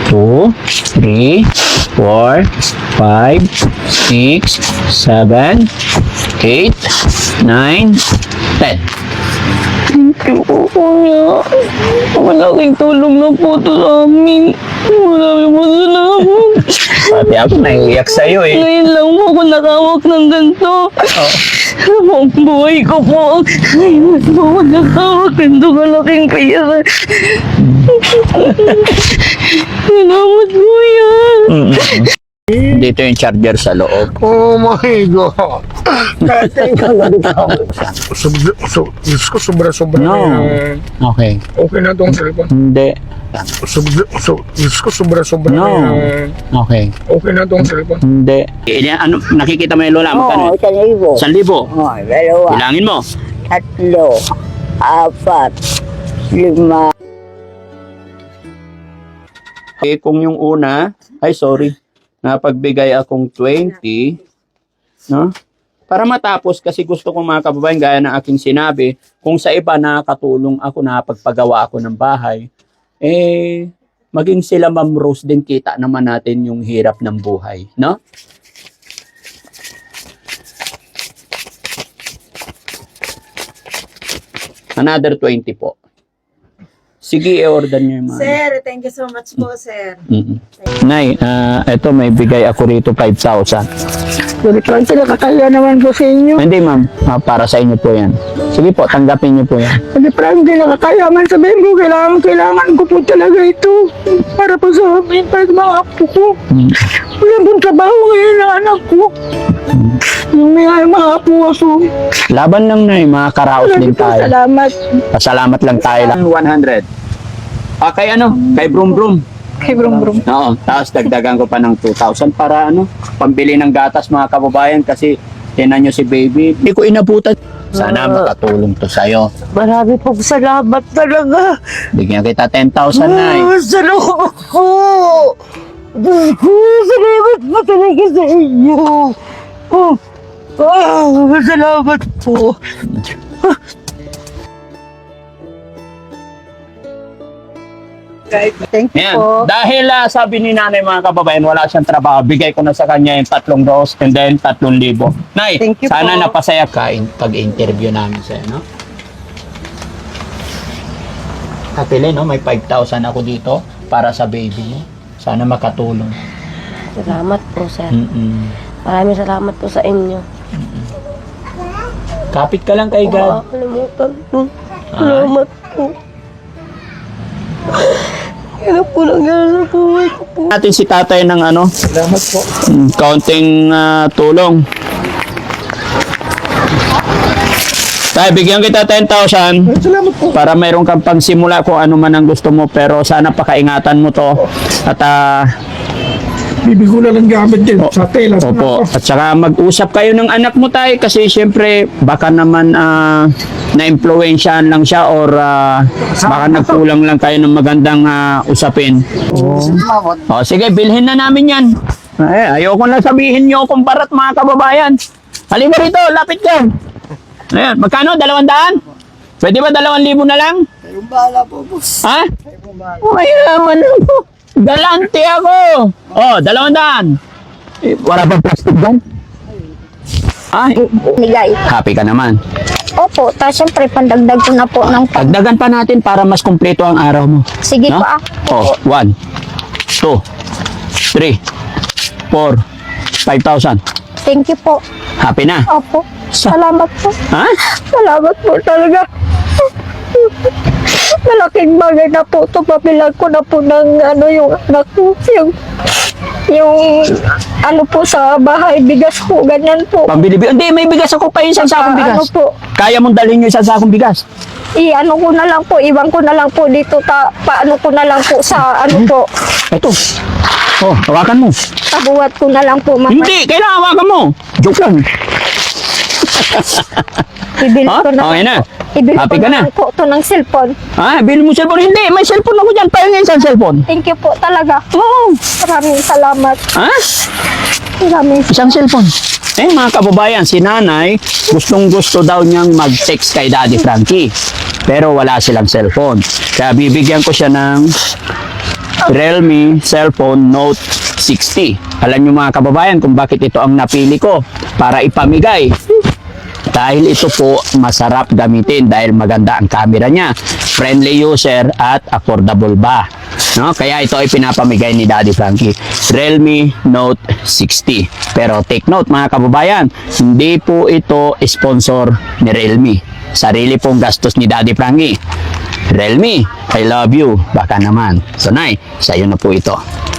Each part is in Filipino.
2, 3, 4, 5, 6, 7, 8, 9, 10. Thank you po, kuya. Malaking tulong na po ito sa amin. Maraming po salamat. Pati ako naiiyak sa'yo eh. Ngayon lang po ako nakawak ng ganito. Ang buhay ko po. Ngayon po ako nakawak ng kalaking pera. Salamat, kuya. Dito yung charger sa loob. Oh my God! Thank you. Diyos ko, sobra-sobra No. na yan. Okay. Okay na itong cellphone. Hindi. Diyos ko, sobra-sobra na No. yan. Okay. Okay na itong cellphone. Hindi. Ano, nakikita mo yung lola? Magkano? 1,000. 1,000. Dalawa, Bilangin mo. 3, 4, 5. Eh, kung yung una, napagbigay akong 20, no? Para matapos, kasi gusto kong mga kababayan, gaya ng aking sinabi, kung sa iba nakakatulong ako, nakapagpagawa ako ng bahay, maging sila Ma'am Rose din, kita naman natin yung hirap ng buhay, no? Another 20 po. Sige, i-order niyo yung mga. Sir, thank you so much po, sir. Nay, eto may bigay ako rito 5,000. Sorry, Francis, nakakaya naman po sa inyo. Hindi ma'am, para sa inyo po yan. Sige po, tanggapin niyo po yan. Sorry, Francis, nakakaya man sabihin ko, kailangan ko po talaga ito. Para po sa amin, para sa mga apo ko. Wala pong trabaho ngayon ng anak ko. Yung mga apo ko. Laban lang na mga karaos din tayo. Salamat. Pasalamat lang tayo lang. 100. Kay kay Brum Brum. Kay Brum Brum. Oo, tapos dagdagan ko pa ng 2,000 para pambili ng gatas mga kababayan kasi tinan nyo si baby. Hindi ko inabutan. Sana makatulong to sa'yo. Marami pong salamat talaga. Bigyan kita 10,000 na Salamat po. Salamat po talaga sa inyo. Salamat po. Thank you Yan. po. Dahil sabi ni nanay mga kababayan, wala siyang trabaho, bigay ko na sa kanya yung 3 rose and then 3,000. Nay, Thank you sana po. napasaya ka pag-interview namin sa'yo, no? Kapili, no? May 5,000 ako dito para sa baby mo. Sana makatulong. Salamat po, sir. Mm-mm. Salamat po sa inyo. Kapit ka lang kay God. Makakalimutan po. Salamat po. Yan po nangyari sa buhay ko po. Natin si tatay ng Salamat po. kaunting tulong. Tay, bigyan kita 10,000 Salamat po. para mayroon kang pagsimula kung ano man ang gusto mo, pero sana pakaingatan mo to at Bibigo na lang gamit din sa tela. opo, at saka mag-usap kayo ng anak mo tay kasi syempre baka naman na-impluwensyahan lang siya or baka nagkulang lang kayo ng magandang usapin. Sige, bilhin na namin yan. Ayoko na sabihin nyo kung barat mga kababayan. Halika rito, lapit ka. Ayan, magkano? 200? Pwede ba 2,000 na lang? Kayong bahala po, boss. Ha? Mayaman ako. Galante ako. 200. Wala bang plastic dyan? Ay, Nigay. happy ka naman. Opo, tapos syempre pandagdag ko na po ng Dagdagan pa natin para mas kumpleto ang araw mo. Sige No? po. 1, 2, 3, 4, 5,000. Thank you po. Happy na? Opo. Salamat po. Ha? Salamat po talaga. Malaking bagay na po ito. Pabilang ko na po ng yung anak ko. Yung po sa bahay, bigas po, ganyan po. Pambili. Hindi, may bigas ako pa isang sakong bigas. Ano po, Kaya mong dalhin yung isang sakong bigas. ko na lang po, iwan ko na lang po dito, paano ko na lang po sa po, Ito. Hawakan mo. tabuhat ko na lang po. Hindi, kailangan hawakan mo. Joke lang. Ibili ko na. Okay na. Ibili Happy ko ka na na? lang po ito ng cellphone. Bili mo cellphone. Hindi, may cellphone ako dyan. Pahingin sa cellphone. Thank you po talaga. Oo. Maraming salamat. Maraming Isang cellphone. Mga kababayan, si nanay, gustong-gusto daw niyang mag-text kay Daddy Frankie. Pero wala silang cellphone. Kaya bibigyan ko siya ng Realme Cellphone Note 60. Alam nyo mga kababayan kung bakit ito ang napili ko para ipamigay. Dahil ito po masarap gamitin dahil maganda ang camera niya, friendly user at affordable ba. No? Kaya ito ay pinapamigay ni Daddy Frankie. Realme Note 60. Pero take note mga kababayan, hindi po ito sponsor ni Realme. Sarili pong gastos ni Daddy Frankie. Realme, I love you. Baka naman. So Nay, sa'yo na po ito.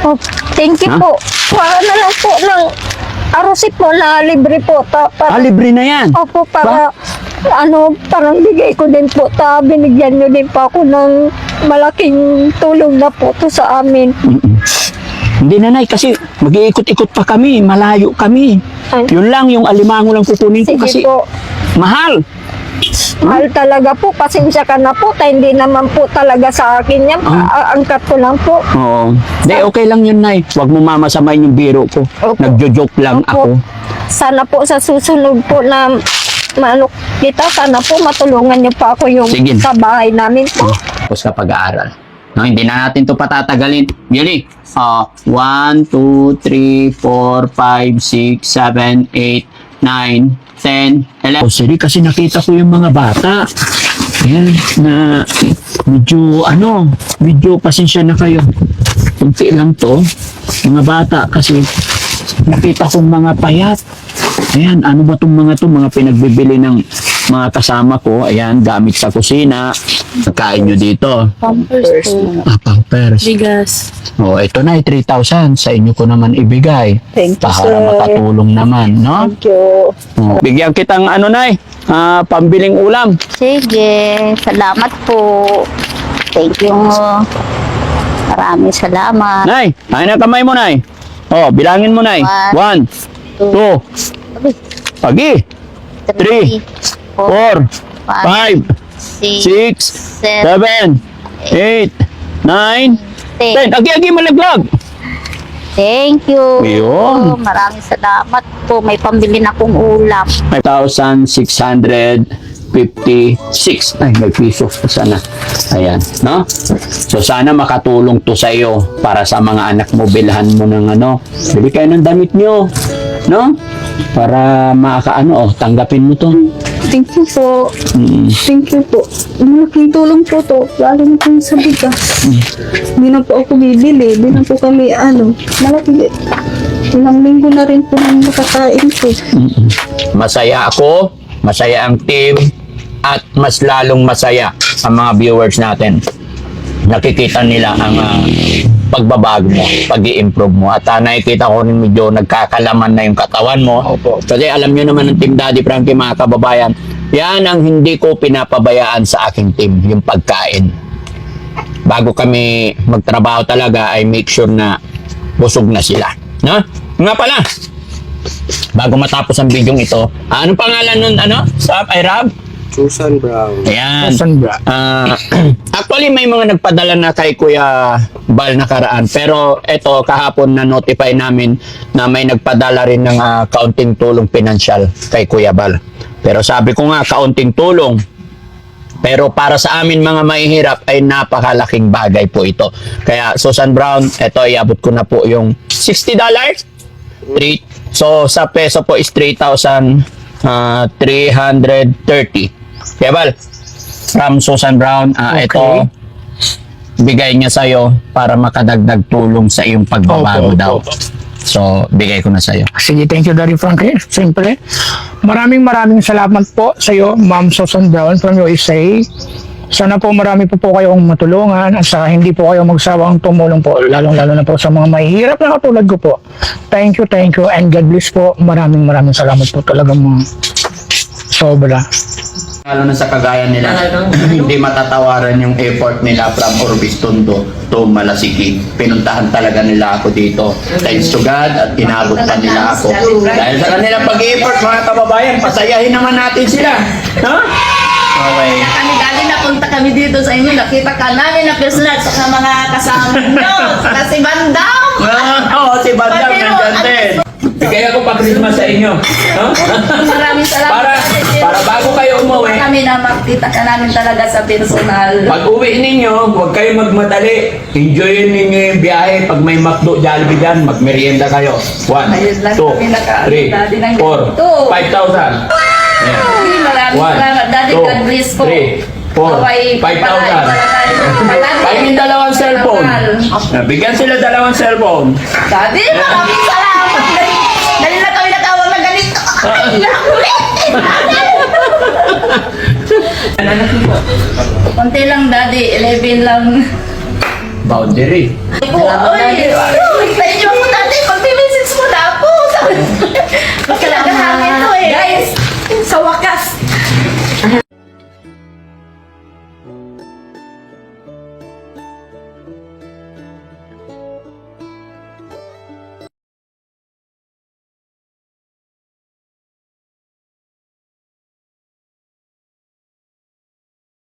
Oh, thank you Ha? po. Para na lang po ng arosit po na libre po. Ah, libre na yan. Opo, para parang bigay ko din po. Binigyan nyo din po ako ng malaking tulong na po to sa amin. Hindi na Nay, kasi mag-iikot-ikot pa kami, malayo kami. Ay. Yun lang, yung alimango lang kukunin ko Sige kasi po. mahal. Mahal talaga po. Pasensya ka na po. Hindi naman po talaga sa akin yan. Angkat ko lang po. Oo. Hindi, okay lang yun, Nay. Huwag mo mamasamayin yung biro ko. Opo. Nagjo-joke lang ako. Opo. Sana po sa susunod po na kita, sana po matulungan niyo pa ako yung Sige. sa bahay namin po. Tapos sa pag-aaral. No, hindi na natin to patatagalin. Yuli. 1, 2, 3, 4, 5, 6, 7, 8, 9, 10, 11. Oh, sorry, kasi nakita ko yung mga bata. Ayan, na medyo pasensya na kayo. Kunti lang to. Mga bata kasi nakita kong mga payat. Ayan, ano ba itong mga to? Mga pinagbibili ng mga kasama ko. Ayan, gamit sa kusina. Nakain nyo dito. Pampers po. Pampers. Bigas. Oh, ito na 3,000 sa inyo ko naman ibigay. Thank you, Para sir. makatulong naman, no? Thank you. Oh, bigyan kitang Nay, pambiling ulam. Sige, salamat po. Thank you. Maraming salamat. Nay, ay na kamay mo, Nay. Oh, bilangin mo, Nay. 1, 2, pagi. 3, 4, 5, 6, 7, 8, 9, 10. Agi-agi malaglag. Thank you. Yun. Maraming salamat po. May pambili na akong ulam. 5,656. Ay, may piso pa sana. Ayan, no? So, sana makatulong to sa iyo para sa mga anak mo. Bilhan mo ng bili kayo ng damit nyo. No? Para tanggapin mo to. Thank you po. Mm. Thank you po. Malaking tulong po to. Lalo na po sa bigas. Hindi na po ako bibili. Hindi na po kami, malaki. Ilang linggo na rin po nang nakakain po. Masaya ako, masaya ang team, at mas lalong masaya ang mga viewers natin. Nakikita nila ang pagbabago mo, pag-i-improve mo. At nakikita ko rin medyo nagkakalaman na yung katawan mo. Opo. Kasi alam nyo naman ng Team Daddy Frankie, mga kababayan, yan ang hindi ko pinapabayaan sa aking team, yung pagkain. Bago kami magtrabaho talaga, ay make sure na busog na sila. No? Nga pala, bago matapos ang video ito, anong pangalan nun, sa iRab? Susan Brown. Ayan. Saan ba? Actually, may mga nagpadala na kay Kuya Bal nakaraan. Pero eto, kahapon na notify namin na may nagpadala rin ng kaunting tulong pinansyal kay Kuya Bal. Pero sabi ko nga, kaunting tulong. Pero para sa amin mga mahihirap ay napakalaking bagay po ito. Kaya Susan Brown, eto iabot ko na po yung $60. So sa peso po is 3,330. Kaya Bal, from Susan Brown, ito bigay niya sa'yo para makadagdag tulong sa iyong pagbabago Opo, daw. opo. So, bigay ko na sa'yo. Sige, thank you, Daddy Frankie. Siyempre, maraming salamat po sa iyo, Ma'am Susan Brown from USA. Sana po marami po kayong matulungan at sa hindi po kayo magsawang tumulong po, lalong-lalo na po sa mga mahihirap na katulad ko po. Thank you, and God bless po. Maraming salamat po talagang sobra. Lalo na sa kagaya nila, hindi matatawaran yung effort nila from Orbis Tondo to Malasiki. Pinuntahan talaga nila ako dito. Thanks to God at inabot pa nila ako. Dahil sa kanilang pag-effort, mga kababayan, pasayahin naman natin sila. Ha? Okay. Kami dali napunta kami dito sa inyo. Nakita ka namin na personal sa mga kasama nyo. Saka si Bandam. Oo, si Bandam nandyan din. Bigay ako pag Christmas sa inyo. No? Maraming salamat. Para bago kayo umuwi, Kami na makita ka namin talaga sa personal. pag uwi ninyo, huwag kayo magmadali. Enjoyin ninyo yung biyahe. Pag may McDo, Jollibee dyan, magmerienda kayo. 1, Ayun lang 2, kami Daddy ng 3, 4, ganito. 5,000. Maraming salamat. Daddy, God bless po. 3, 4, Away, 5,000. Pahingin dalawang cellphone. Bigyan sila dalawang cellphone. Daddy, maraming salamat. Dali na kami natawag na ganito. Konti lang, Daddy. 11 lang. Boundary. Salamat, Daddy. Sa inyo ako, Daddy. Pag-message mo na ako. Salamat. Ito eh. Guys, sa wakas,